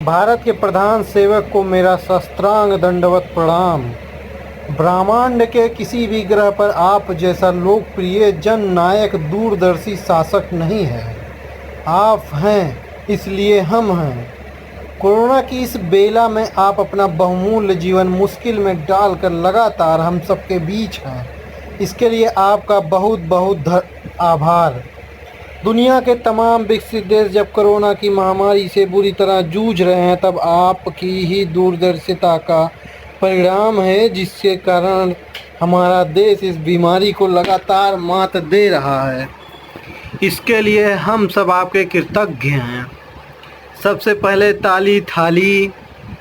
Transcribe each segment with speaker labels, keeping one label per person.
Speaker 1: भारत के प्रधान सेवक को मेरा साष्टांग दंडवत प्रणाम। ब्रह्मांड के किसी भी ग्रह पर आप जैसा लोकप्रिय जननायक दूरदर्शी शासक नहीं है। आप हैं, इसलिए हम हैं। कोरोना की इस बेला में आप अपना बहुमूल्य जीवन मुश्किल में डालकर लगातार हम सबके बीच हैं। इसके लिए आपका बहुत बहुत आभार। दुनिया के तमाम विकसित देश जब कोरोना की महामारी से बुरी तरह जूझ रहे हैं, तब आपकी ही दूरदर्शिता का परिणाम है, जिसके कारण हमारा देश इस बीमारी को लगातार मात दे रहा है। इसके लिए हम सब आपके कृतज्ञ हैं। सबसे पहले ताली थाली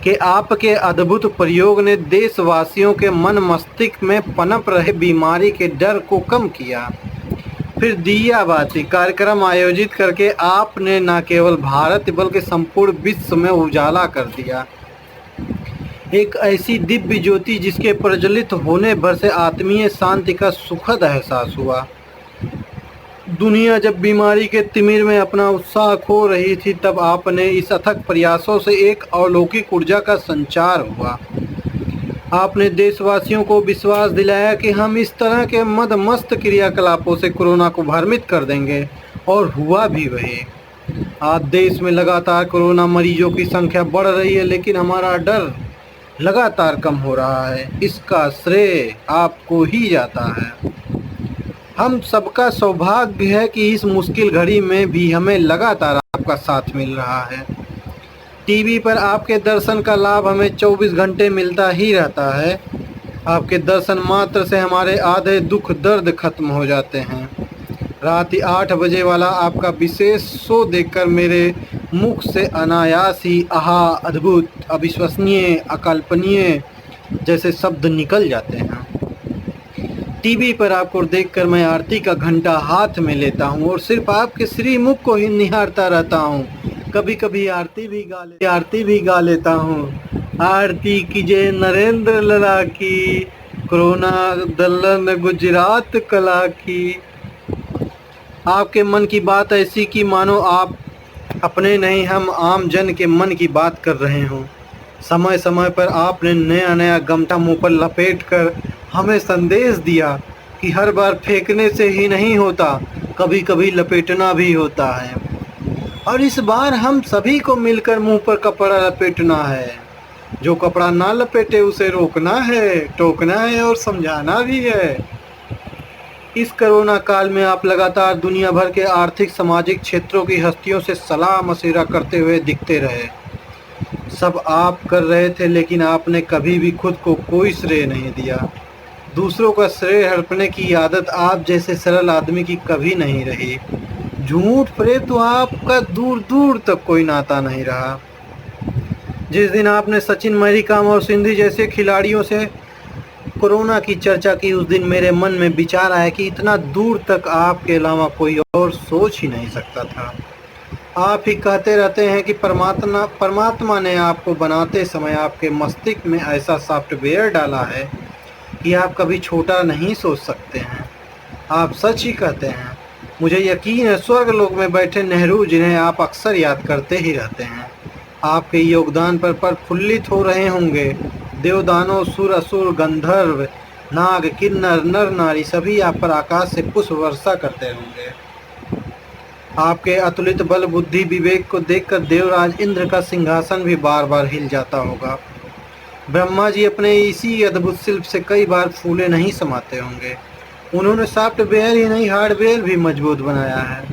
Speaker 1: के आपके अद्भुत प्रयोग ने देशवासियों के मन मस्तिष्क में पनप रहे बीमारी के डर को कम किया। फिर दियाबाती कार्यक्रम आयोजित करके आपने न केवल भारत बल्कि संपूर्ण विश्व में उजाला कर दिया। एक ऐसी दिव्य ज्योति जिसके प्रज्वलित होने भर से आत्मीय शांति का सुखद एहसास हुआ। दुनिया जब बीमारी के तिमिर में अपना उत्साह खो रही थी, तब आपने इस अथक प्रयासों से एक अलौकिक ऊर्जा का संचार हुआ। आपने देशवासियों को विश्वास दिलाया कि हम इस तरह के मदमस्त क्रियाकलापों से कोरोना को भ्रमित कर देंगे, और हुआ भी वही। आज देश में लगातार कोरोना मरीजों की संख्या बढ़ रही है, लेकिन हमारा डर लगातार कम हो रहा है। इसका श्रेय आपको ही जाता है। हम सबका सौभाग्य है कि इस मुश्किल घड़ी में भी हमें लगातार आपका साथ मिल रहा है। टीवी पर आपके दर्शन का लाभ हमें 24 घंटे मिलता ही रहता है। आपके दर्शन मात्र से हमारे आधे दुख दर्द खत्म हो जाते हैं। रात 8 बजे वाला आपका विशेष शो देखकर मेरे मुख से अनायास ही आहा, अद्भुत, अविश्वसनीय, अकल्पनीय जैसे शब्द निकल जाते हैं। टीवी पर आपको देखकर मैं आरती का घंटा हाथ में लेता हूँ और सिर्फ आपके श्रीमुख को ही निहारता रहता हूँ। कभी कभी आरती भी गा लेता हूँ। आरती कीजिए नरेंद्र लला की, कोरोना दलन गुजरात कला की। आपके मन की बात ऐसी कि मानो आप अपने नहीं, हम आम जन के मन की बात कर रहे हों। समय समय पर आपने नया नया गमछा मुँह पर लपेट कर हमें संदेश दिया कि हर बार फेंकने से ही नहीं होता, कभी कभी लपेटना भी होता है। और इस बार हम सभी को मिलकर मुंह पर कपड़ा लपेटना है। जो कपड़ा ना लपेटे उसे रोकना है, टोकना है और समझाना भी है। इस कोरोना काल में आप लगातार दुनिया भर के आर्थिक सामाजिक क्षेत्रों की हस्तियों से सलाह मशविरा करते हुए दिखते रहे। सब आप कर रहे थे, लेकिन आपने कभी भी खुद को कोई श्रेय नहीं दिया। दूसरों का श्रेय हड़पने की आदत आप जैसे सरल आदमी की कभी नहीं रही। झूठ प्रेम तो आपका दूर दूर तक कोई नाता नहीं रहा। जिस दिन आपने सचिन, मैरीकॉम और सिंधु जैसे खिलाड़ियों से कोरोना की चर्चा की, उस दिन मेरे मन में विचार आया कि इतना दूर तक आपके अलावा कोई और सोच ही नहीं सकता था। आप ही कहते रहते हैं कि परमात्मा ने आपको बनाते समय आपके मस्तिष्क में ऐसा सॉफ्टवेयर डाला है कि आप कभी छोटा नहीं सोच सकते हैं। आप सच ही कहते हैं। मुझे यकीन है स्वर्ग लोक में बैठे नेहरू, जिन्हें आप अक्सर याद करते ही रहते हैं, आपके योगदान पर प्रफुल्लित हो रहे होंगे। देवदानव, सुर, असुर, गंधर्व, नाग, किन्नर, नर नारी सभी आप पर आकाश से पुष्प वर्षा करते होंगे। आपके अतुलित बल, बुद्धि, विवेक को देखकर देवराज इंद्र का सिंहासन भी बार बार हिल जाता होगा। ब्रह्मा जी अपने इसी अद्भुत शिल्प से कई बार फूले नहीं समाते होंगे। उन्होंने सॉफ्टवेयर ही नहीं, हार्डवेयर भी मजबूत बनाया है।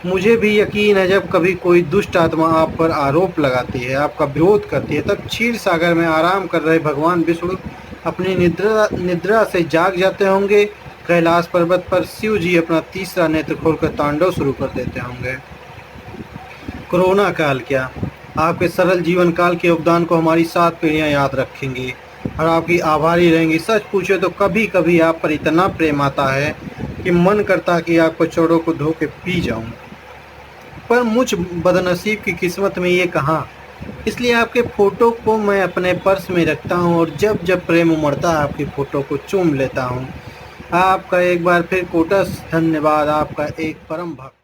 Speaker 1: मुझे भी यकीन है, जब कभी कोई दुष्ट आत्मा आप पर आरोप लगाती है, आपका विरोध करती है, तब क्षीर सागर में आराम कर रहे भगवान विष्णु अपनी निद्रा से जाग जाते होंगे। कैलाश पर्वत पर शिव जी अपना तीसरा नेत्र खोलकर तांडव शुरू कर देते होंगे। कोरोना काल क्या, आपके सरल जीवन काल के योगदान को हमारी 7 पीढ़ियाँ याद रखेंगी और आपकी आभारी रहेंगी। सच पूछे तो कभी कभी आप पर इतना प्रेम आता है कि मन करता कि आपको चोरों को धो के पी जाऊं, पर मुझ बदनसीब की किस्मत में ये कहाँ। इसलिए आपके फ़ोटो को मैं अपने पर्स में रखता हूँ और जब जब प्रेम उमड़ता है आपकी फ़ोटो को चूम लेता हूँ। आपका एक बार फिर कोटस धन्यवाद। आपका एक परम भक्त।